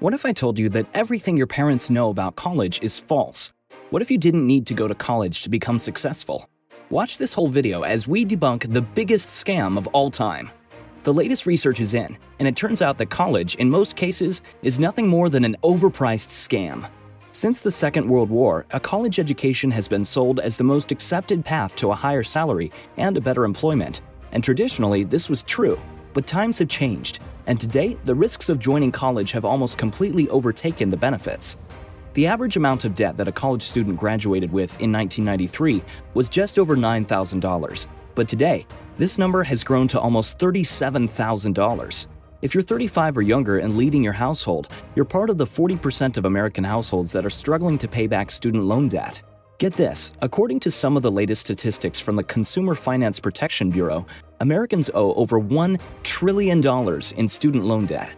What if I told you that everything your parents know about college is false? What if you didn't need to go to college to become successful? Watch this whole video as we debunk the biggest scam of all time. The latest research is in, and it turns out that college, in most cases, is nothing more than an overpriced scam. Since the Second World War, a college education has been sold as the most accepted path to a higher salary and a better employment. And traditionally, this was true. But times have changed, and today, the risks of joining college have almost completely overtaken the benefits. The average amount of debt that a college student graduated with in 1993 was just over $9,000, but today, this number has grown to almost $37,000. If you're 35 or younger and leading your household, you're part of the 40% of American households that are struggling to pay back student loan debt. Get this, according to some of the latest statistics from the Consumer Finance Protection Bureau, Americans owe over $1 trillion in student loan debt.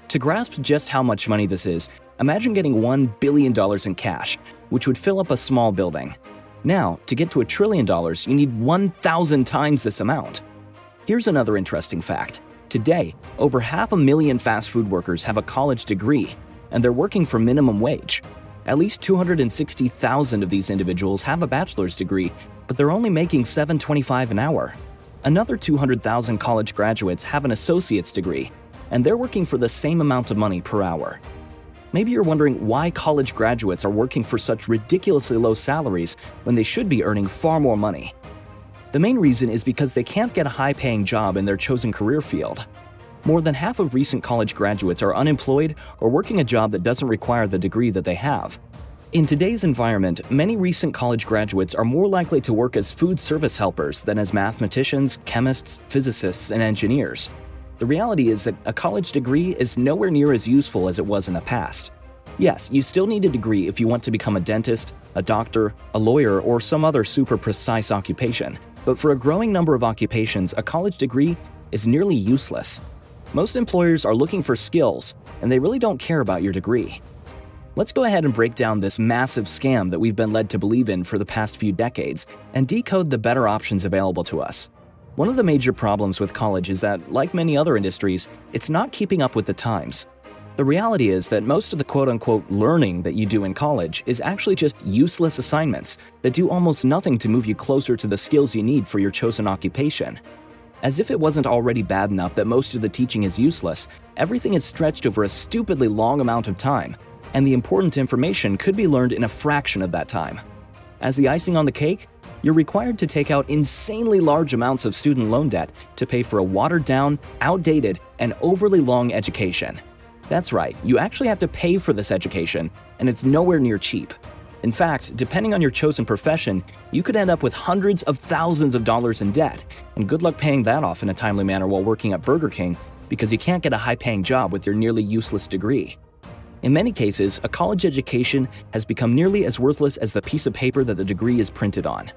To grasp just how much money this is, imagine getting $1 billion in cash, which would fill up a small building. Now, to get to $1 trillion, you need 1,000 times this amount. Here's another interesting fact. Today, over 500,000 fast food workers have a college degree, and they're working for minimum wage. At least 260,000 of these individuals have a bachelor's degree, but they're only making $7.25 an hour. Another 200,000 college graduates have an associate's degree, and they're working for the same amount of money per hour. Maybe you're wondering why college graduates are working for such ridiculously low salaries when they should be earning far more money. The main reason is because they can't get a high-paying job in their chosen career field. More than half of recent college graduates are unemployed or working a job that doesn't require the degree that they have. In today's environment, many recent college graduates are more likely to work as food service helpers than as mathematicians, chemists, physicists, and engineers. The reality is that a college degree is nowhere near as useful as it was in the past. Yes, you still need a degree if you want to become a dentist, a doctor, a lawyer, or some other super precise occupation. But for a growing number of occupations, a college degree is nearly useless. Most employers are looking for skills, and they really don't care about your degree. Let's go ahead and break down this massive scam that we've been led to believe in for the past few decades and decode the better options available to us. One of the major problems with college is that, like many other industries, it's not keeping up with the times. The reality is that most of the quote-unquote learning that you do in college is actually just useless assignments that do almost nothing to move you closer to the skills you need for your chosen occupation. As if it wasn't already bad enough that most of the teaching is useless, everything is stretched over a stupidly long amount of time, and the important information could be learned in a fraction of that time. As the icing on the cake, you're required to take out insanely large amounts of student loan debt to pay for a watered-down, outdated, and overly long education. That's right, you actually have to pay for this education, and it's nowhere near cheap. In fact, depending on your chosen profession, you could end up with hundreds of thousands of dollars in debt, and good luck paying that off in a timely manner while working at Burger King because you can't get a high-paying job with your nearly useless degree. In many cases, a college education has become nearly as worthless as the piece of paper that the degree is printed on.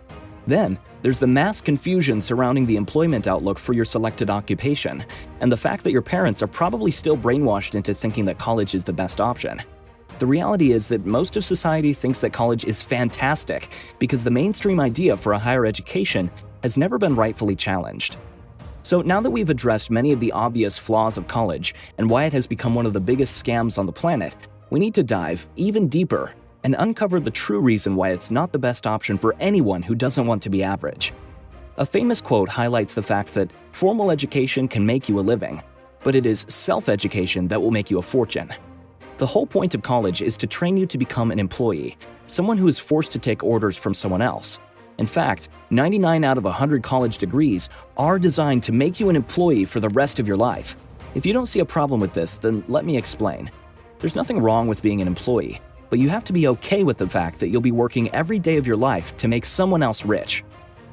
Then, there's the mass confusion surrounding the employment outlook for your selected occupation, and the fact that your parents are probably still brainwashed into thinking that college is the best option. The reality is that most of society thinks that college is fantastic because the mainstream idea for a higher education has never been rightfully challenged. So now that we've addressed many of the obvious flaws of college and why it has become one of the biggest scams on the planet, we need to dive even deeper and uncover the true reason why it's not the best option for anyone who doesn't want to be average. A famous quote highlights the fact that formal education can make you a living, but it is self-education that will make you a fortune. The whole point of college is to train you to become an employee, someone who is forced to take orders from someone else. In fact, 99 out of 100 college degrees are designed to make you an employee for the rest of your life. If you don't see a problem with this, then let me explain. There's nothing wrong with being an employee, but you have to be okay with the fact that you'll be working every day of your life to make someone else rich.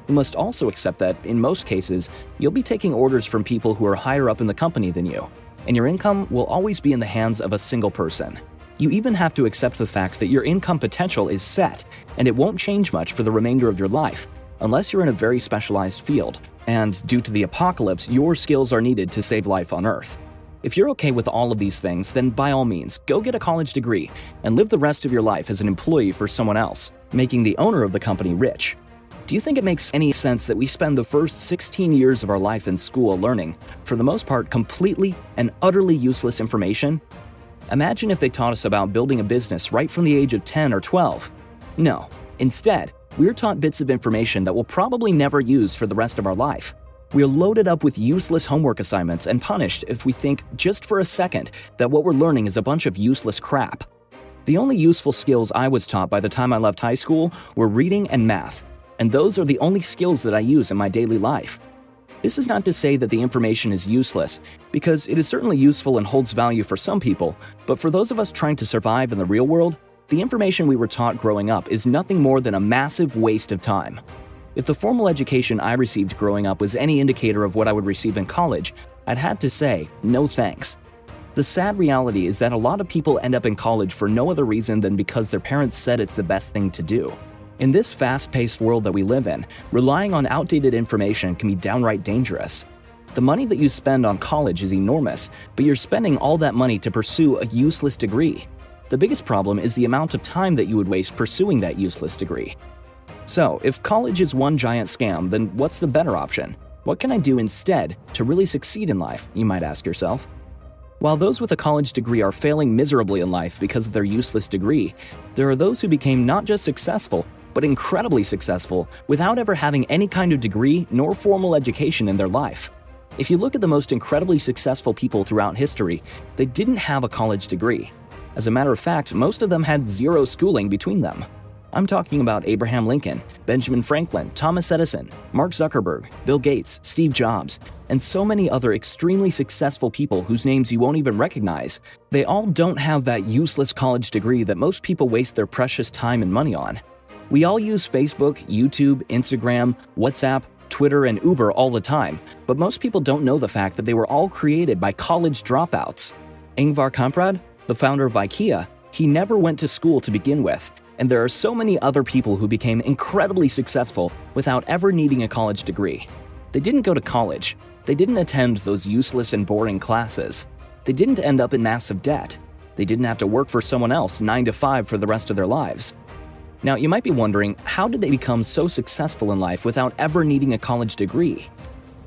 You must also accept that, in most cases, you'll be taking orders from people who are higher up in the company than you, and your income will always be in the hands of a single person. You even have to accept the fact that your income potential is set, and it won't change much for the remainder of your life, unless you're in a very specialized field, and due to the apocalypse, your skills are needed to save life on Earth. If you're okay with all of these things, then by all means, go get a college degree and live the rest of your life as an employee for someone else, making the owner of the company rich. Do you think it makes any sense that we spend the first 16 years of our life in school learning, for the most part, completely and utterly useless information? Imagine if they taught us about building a business right from the age of 10 or 12. No. Instead, we're taught bits of information that we'll probably never use for the rest of our life. We're loaded up with useless homework assignments and punished if we think just for a second that what we're learning is a bunch of useless crap. The only useful skills I was taught by the time I left high school were reading and math, and those are the only skills that I use in my daily life. This is not to say that the information is useless, because it is certainly useful and holds value for some people, but for those of us trying to survive in the real world, the information we were taught growing up is nothing more than a massive waste of time. If the formal education I received growing up was any indicator of what I would receive in college, I'd had to say, no thanks. The sad reality is that a lot of people end up in college for no other reason than because their parents said it's the best thing to do. In this fast-paced world that we live in, relying on outdated information can be downright dangerous. The money that you spend on college is enormous, but you're spending all that money to pursue a useless degree. The biggest problem is the amount of time that you would waste pursuing that useless degree. So, if college is one giant scam, then what's the better option? What can I do instead to really succeed in life, you might ask yourself? While those with a college degree are failing miserably in life because of their useless degree, there are those who became not just successful, but incredibly successful without ever having any kind of degree nor formal education in their life. If you look at the most incredibly successful people throughout history, they didn't have a college degree. As a matter of fact, most of them had zero schooling between them. I'm talking about Abraham Lincoln, Benjamin Franklin, Thomas Edison, Mark Zuckerberg, Bill Gates, Steve Jobs, and so many other extremely successful people whose names you won't even recognize. They all don't have that useless college degree that most people waste their precious time and money on. We all use Facebook, YouTube, Instagram, WhatsApp, Twitter, and Uber all the time, but most people don't know the fact that they were all created by college dropouts. Ingvar Kamprad, the founder of IKEA, he never went to school to begin with, and there are so many other people who became incredibly successful without ever needing a college degree. They didn't go to college. They didn't attend those useless and boring classes. They didn't end up in massive debt. They didn't have to work for someone else 9 to 5 for the rest of their lives. Now, you might be wondering, how did they become so successful in life without ever needing a college degree?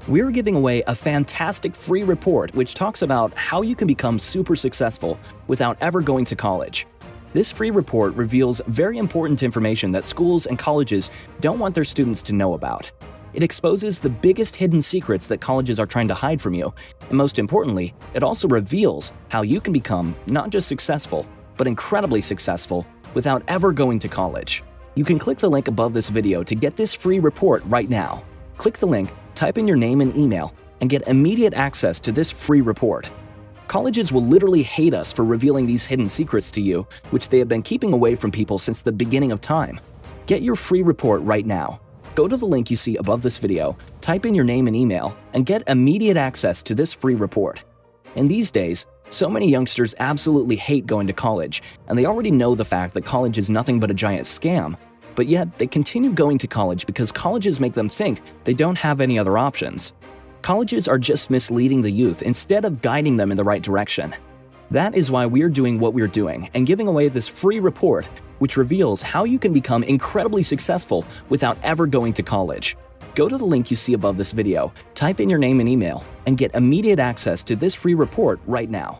We're giving away a fantastic free report which talks about how you can become super successful without ever going to college. This free report reveals very important information that schools and colleges don't want their students to know about. It exposes the biggest hidden secrets that colleges are trying to hide from you, and most importantly, it also reveals how you can become not just successful, but incredibly successful without ever going to college. You can click the link above this video to get this free report right now. Click the link, type in your name and email, and get immediate access to this free report. Colleges will literally hate us for revealing these hidden secrets to you, which they have been keeping away from people since the beginning of time. Get your free report right now. Go to the link you see above this video, type in your name and email, and get immediate access to this free report. In these days, so many youngsters absolutely hate going to college, and they already know the fact that college is nothing but a giant scam, but yet they continue going to college because colleges make them think they don't have any other options. Colleges are just misleading the youth instead of guiding them in the right direction. That is why we're doing what we're doing and giving away this free report which reveals how you can become incredibly successful without ever going to college. Go to the link you see above this video, type in your name and email, and get immediate access to this free report right now.